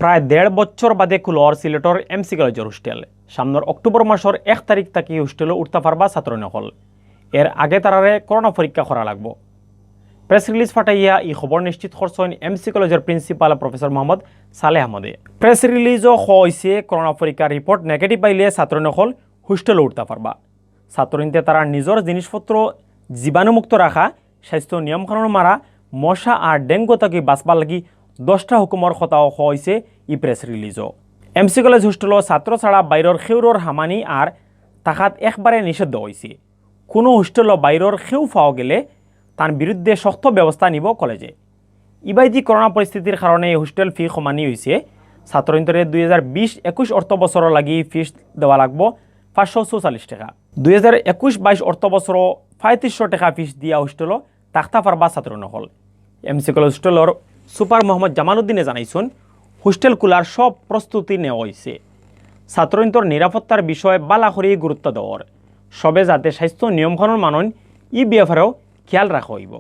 প্রায় 1.5 বছর বাদে খুলর সিলেটর এমসি কলেজের হোস্টেল সামনের অক্টোবর মাসের 1 তারিখ থেকে হোস্টেলে উঠতে পারবা ছাত্র নকল এর আগে তারারে করোনা পরীক্ষা করা লাগবো। প্রেস রিলিজ ফাটাইয়া এই খবর নিশ্চিত করছেন এমসি কলেজের প্রিন্সিপাল প্রফেসর মোহাম্মদ সালেহ আহমদে। প্রেস রিলিজও হয়েছে করোনা পরীক্ষার রিপোর্ট নেগেটিভ পাইলে ছাত্র নকল হোস্টেলে উঠতে পারবা। ছাত্রীতে তারা নিজের জিনিসপত্র জীবাণুমুক্ত রাখা, স্বাস্থ্য নিয়মকানুন মারা, মশা আর ডেঙ্গু থেকে বাঁচবার লাগি 10টা হুকুমর কথাও হয়েছে ই প্রেস রিলিজও। এমসি কলেজ হোস্টেল ছাত্র ছাড়া বাইরের খেউরর হামানি আর তাহাত একবারে নিষিদ্ধ হয়েছে। কোনো হোস্টেল বাইরের খেউ পাওয়া গেলে তার বিরুদ্ধে শক্ত ব্যবস্থা নিব কলেজে। ইবাইদি করোনা পরিস্থিতির কারণে হোস্টেল ফি কমানি হয়েছে। ছাত্রীদের 2020-21 অর্থ বছর লাগি ফিস দেওয়া লাগবো 544 টাকা। 2021-22 অর্থ বছর 3500 টাকা ফিস দিয়া হোস্টেল তাক্তা পারবা ছাত্র নহল। এমসি কলেজ হোস্টেলের সুপার মোহাম্মদ জামালউদ্দিনে জানাইছেন হোস্টেল খোলার সব প্রস্তুতি নেওয়া হয়েছে। ছাত্রীদের নিরাপত্তার বিষয়ে বালাখরি গুরুত্ব দেওয়ার সবে যাতে স্বাস্থ্য নিয়মকানুন মানন ই ব্যাপারেও খেয়াল রাখা হইব।